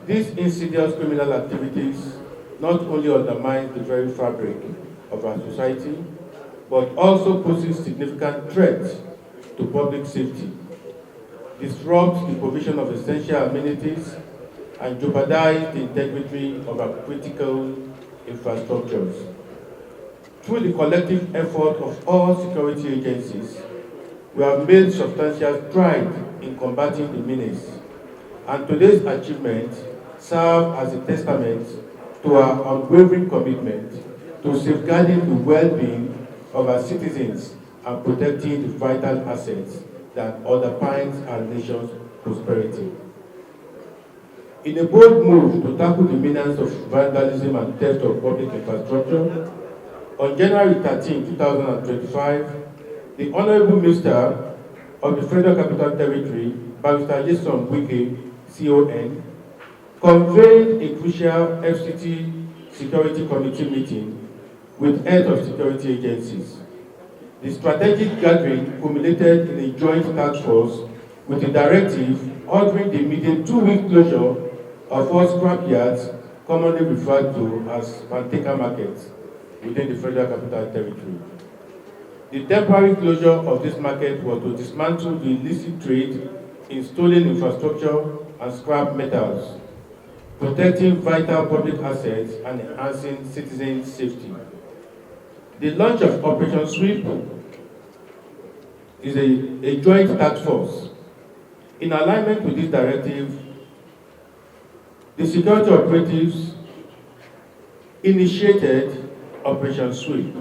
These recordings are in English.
These insidious criminal activities not only undermine the very fabric of our society, but also poses significant threats to public safety, disrupt the provision of essential amenities, and jeopardize the integrity of our critical infrastructures. Through the collective effort of all security agencies, we have made substantial strides in combating the menace, and today's achievements serve as a testament to our unwavering commitment to safeguarding the well-being of our citizens and protecting the vital assets that underpins our nation's prosperity. In a bold move to tackle the menace of vandalism and theft of public infrastructure, on January 13, 2025, the Honorable Minister of the Federal Capital Territory, Barrister Nyesom Wike, CON, convened a crucial FCT Security Committee meeting with heads of security agencies. The strategic gathering culminated in a joint task force with a directive ordering the immediate 2-week closure of all scrap yards, commonly referred to as Panteka markets, within the Federal Capital Territory. The temporary closure of this market was to dismantle the illicit trade in stolen infrastructure and scrap metals, protecting vital public assets and enhancing citizen safety. The launch of Operation Sweep is a joint task force. In alignment with this directive, the security operatives initiated Operation Sweep,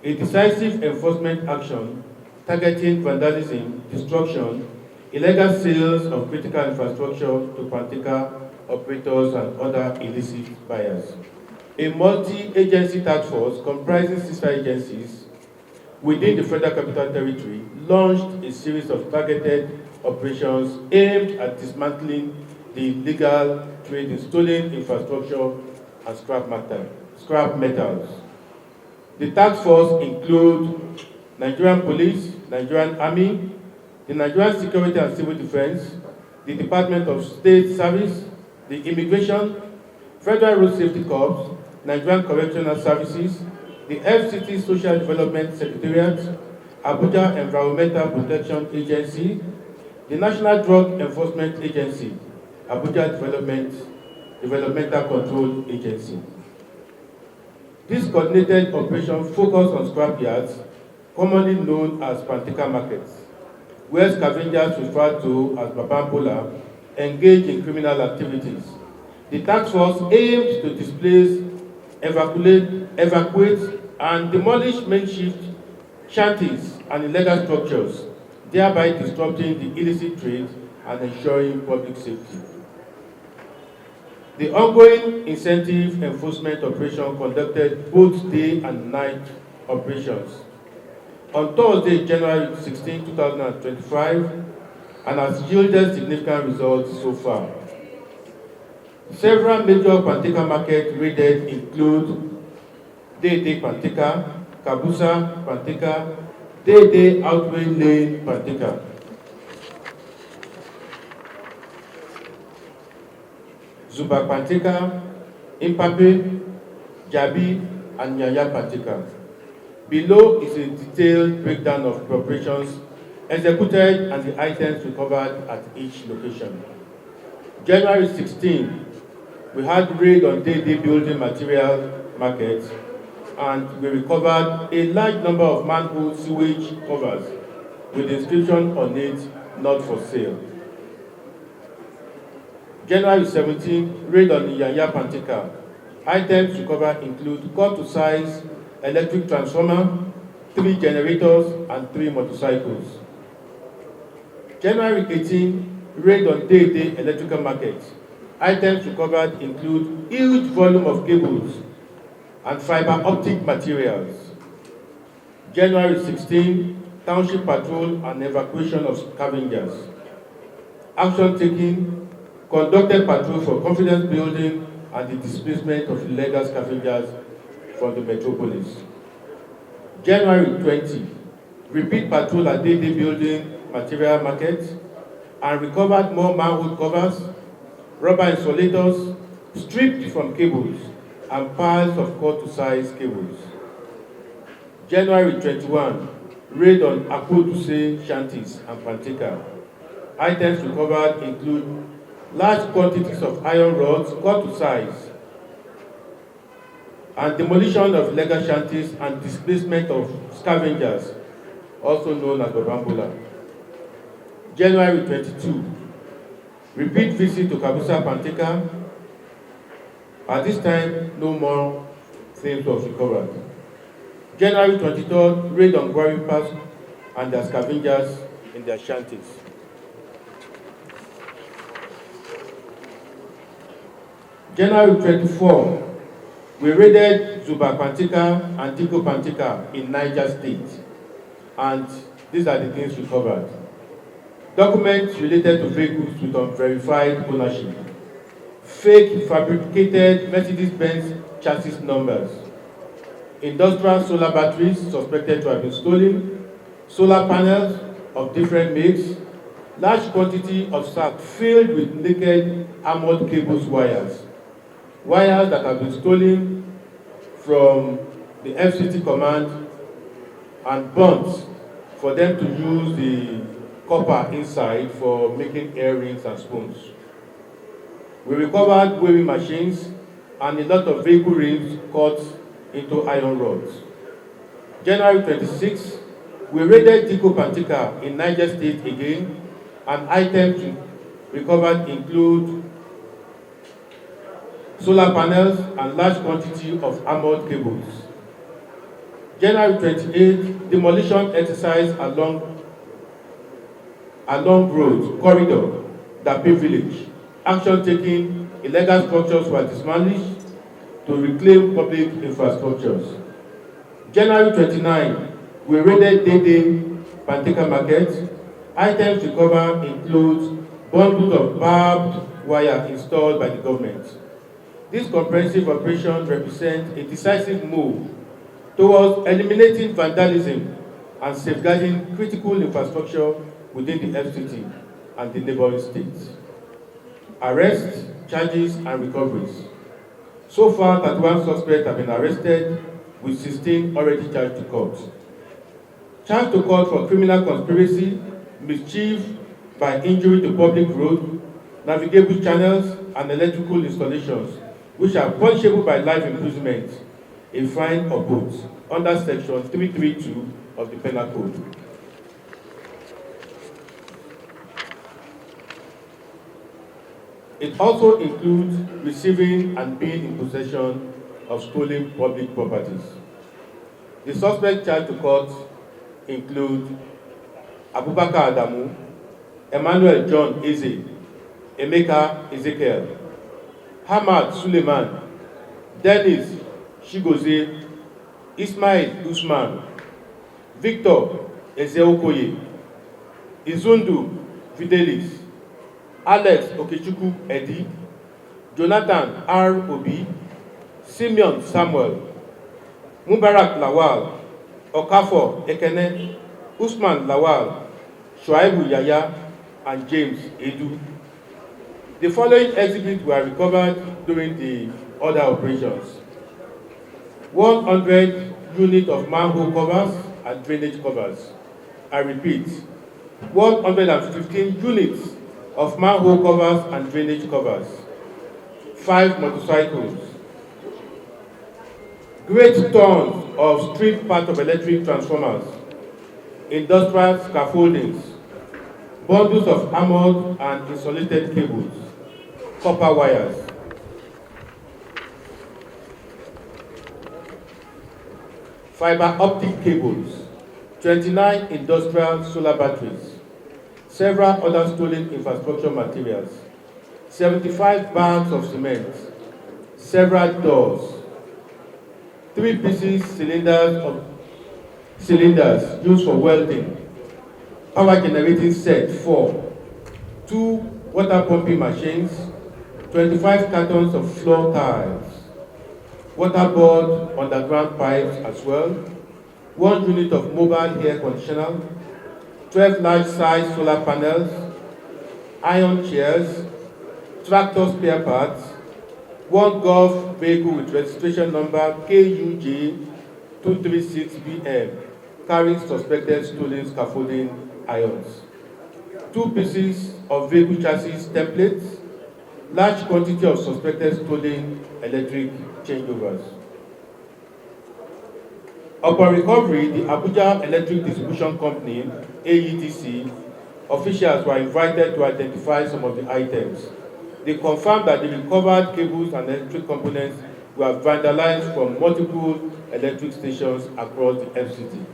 a decisive enforcement action targeting vandalism, destruction, illegal sales of critical infrastructure to Panteka operators and other illicit buyers. A multi-agency task force comprising sister agencies within the Federal Capital Territory launched a series of targeted operations aimed at dismantling the illegal trade in stolen infrastructure and scrap metals. The task force include Nigerian Police, Nigerian Army, the Nigerian Security and Civil Defense, the Department of State Service, the Immigration, Federal Road Safety Corps, Nigerian Correctional Services, the FCT Social Development Secretariat, Abuja Environmental Protection Agency, the National Drug Enforcement Agency, Abuja Developmental Control Agency. This coordinated operation focused on scrap yards, commonly known as Panteka markets, where scavengers referred to as Babambola engage in criminal activities. The task force aimed to displace, evacuate, and demolish makeshift shanties and illegal structures, thereby disrupting the illicit trade and ensuring public safety. The ongoing incentive enforcement operation conducted both day and night operations. On Thursday, January 16, 2025, and has yielded significant results so far. Several major Panteka markets raided include Dede Panteka, Kabusa Panteka, Dede Outway Lane Panteka. Zuba Panteka, Impape, Jabi, and Nyanya Panteka. Below is a detailed breakdown of operations executed and the items recovered at each location. January 16, we had raid on Dede building material markets, and we recovered a large number of manhole sewage covers with inscription on it, "Not for sale." January 17, raid on Nyanya Panteka. Items recovered include cut-to-size electric transformer, 3 generators, and 3 motorcycles. January 18, raid on Dede electrical market. Items recovered include huge volume of cables and fiber optic materials. January 16, township patrol and evacuation of scavengers. Action taken, conducted patrol for confidence building and the displacement of illegal scavengers from the metropolis. January 20, repeat patrol at Dede building material market and recovered more manhole covers, rubber insulators stripped from cables, and piles of cut-to-size cables. January 21, raid on Akpoduse shanties and Panteka. Items recovered include large quantities of iron rods cut to size, and demolition of illegal shanties and displacement of scavengers, also known as Babambola. January 22, repeat visit to Kabusa Panteka. At this time, no more things was recovered. January 23rd, raid on Gwari Pass and their scavengers in their shanties. January 24, we raided Zuba Panteka and Tiko Panteka in Niger State, and these are the things recovered. Documents related to vehicles with unverified ownership, fake fabricated Mercedes-Benz chassis numbers, industrial solar batteries suspected to have been stolen, solar panels of different makes, large quantity of sacks filled with naked armored cables wires that have been stolen from the FCT command and burnt for them to use the copper inside for making earrings and spoons. We recovered weighing machines and a lot of vehicle rims cut into iron rods. January 26, we raided Tiko Panteka in Niger State again, and items recovered include solar panels and large quantity of armored cables. January 28, demolition exercise along road corridor, Dape village. Action taken, illegal structures were dismantled to reclaim public infrastructures. January 29, we raided Dede Panteka Market. Items recovered include bundles of barbed wire installed by the government. This comprehensive operation represents a decisive move towards eliminating vandalism and safeguarding critical infrastructure within the FCT and the neighboring states. Arrests, charges, and recoveries. So far, 31 suspects have been arrested, with 16 already charged to court. Charged to court for criminal conspiracy, mischief by injury to public road, navigable channels, and electrical installations, which are punishable by life imprisonment, a fine or both, under Section 332 of the Penal Code. It also includes receiving and being in possession of stolen public properties. The suspects charged to court include Abubakar Adamu, Emmanuel John Eze, Emeka Ezekiel, Hamad Suleiman, Dennis Shigoze, Ismail Usman, Victor Ezeokoye, Izundu Fidelis, Alex Okechukwu Edi, Jonathan R. Obi, Simeon Samuel, Mubarak Lawal, Okafor Ekene, Usman Lawal, Shuaibu Yaya, and James Edu. The following exhibits were recovered during the other operations: 100 units of manhole covers and drainage covers. I repeat, 115 units of manhole covers and drainage covers, 5 motorcycles, great tons of street part of electric transformers, industrial scaffoldings, bundles of armored and insulated cables, copper wires, fiber optic cables, 29 industrial solar batteries, several other stolen infrastructure materials, 75 bags of cement, several doors, 3 pieces cylinders used for welding, power generating set 4, 2 water pumping machines, 25 cartons of floor tiles, waterboard underground pipes as well, 1 unit of mobile air conditioner, 12 large-size solar panels, iron chairs, tractor spare parts, one golf vehicle with registration number KUJ 236BM carrying suspected stolen scaffolding irons, 2 pieces of vehicle chassis templates, large quantity of suspected stolen electric changeovers. Upon recovery, the Abuja Electric Distribution Company, AEDC, officials were invited to identify some of the items. They confirmed that the recovered cables and electric components were vandalized from multiple electric stations across the FCT.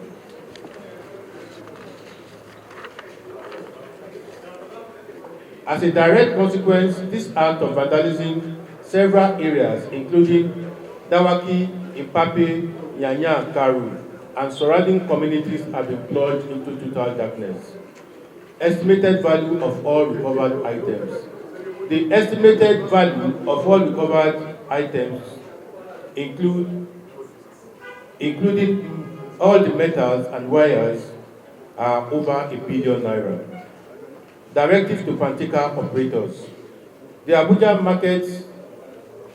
As a direct consequence, this act of vandalism several areas, including Dawaki, Impape, Yanya, Karu, and surrounding communities have been plunged into total darkness. Estimated value of all recovered items. The estimated value of all recovered items including all the metals and wires are over ₦1 billion. Directives to Pantica operators. The Abuja Market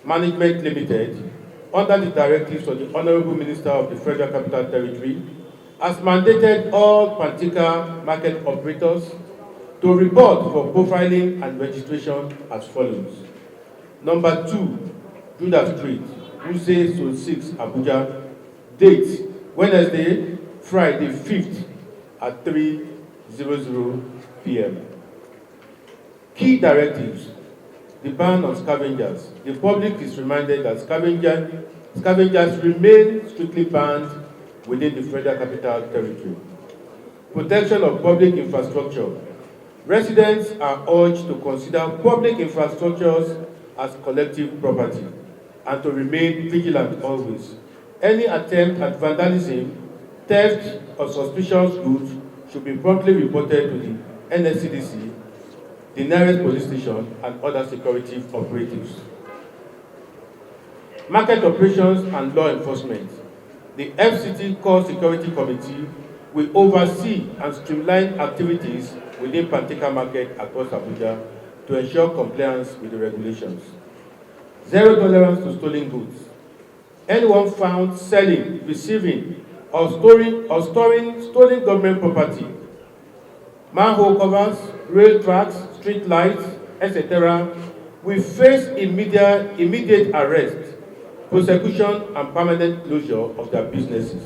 Management Limited, under the directives of the Honorable Minister of the Federal Capital Territory, has mandated all Pantica market operators to report for profiling and registration as follows. Number 2, Judah Street, Wuse Zone 6, Abuja. Date, Wednesday, Friday 5th at 3:00 p.m. Key directives. The ban on scavengers. The public is reminded that scavengers remain strictly banned within the Federal Capital Territory. Protection of public infrastructure. Residents are urged to consider public infrastructures as collective property and to remain vigilant always. Any attempt at vandalism, theft, or suspicious goods should be promptly reported to the NSCDC, the nearest police station, and other security operatives. Market operations and law enforcement. The FCT Core Security Committee will oversee and streamline activities within Pantica Market across Abuja to ensure compliance with the regulations. Zero tolerance to stolen goods. Anyone found selling, receiving, or storing stolen government property, manhole covers, rail tracks, street lights, etc., will face immediate arrest, prosecution, and permanent closure of their businesses.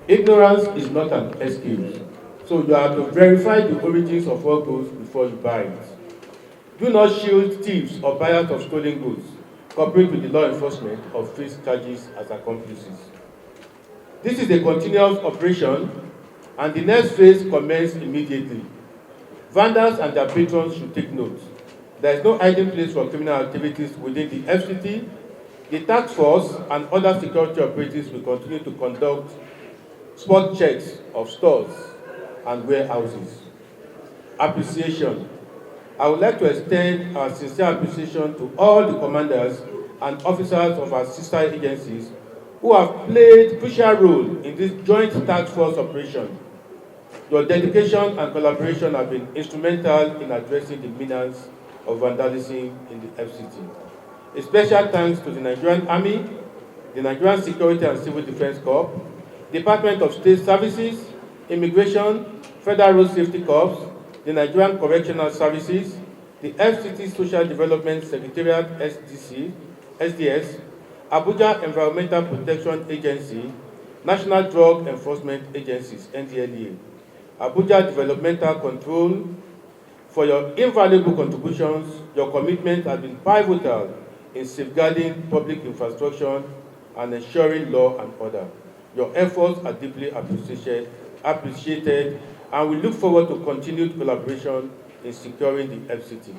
Ignorance is not an excuse, so you have to verify the origins of all goods before you buy it. Do not shield thieves or buyers of stolen goods. Cooperate with the law enforcement or face charges as accomplices. This is a continuous operation, and the next phase commences immediately. Vandals and their patrons should take note. There is no hiding place for criminal activities within the FCT. The task force and other security operatives will continue to conduct spot checks of stores and warehouses. Appreciation. I would like to extend our sincere appreciation to all the commanders and officers of our sister agencies who have played a crucial role in this joint task force operation. Your dedication and collaboration have been instrumental in addressing the menace of vandalism in the FCT. A special thanks to the Nigerian Army, the Nigerian Security and Civil Defense Corps, Department of State Services, Immigration, Federal Road Safety Corps, the Nigerian Correctional Services, the FCT Social Development Secretariat SDS, Abuja Environmental Protection Agency, National Drug Enforcement Agencies, NDLEA, Abuja Developmental Control. For your invaluable contributions, your commitment has been pivotal in safeguarding public infrastructure and ensuring law and order. Your efforts are deeply appreciated, and we look forward to continued collaboration in securing the FCT.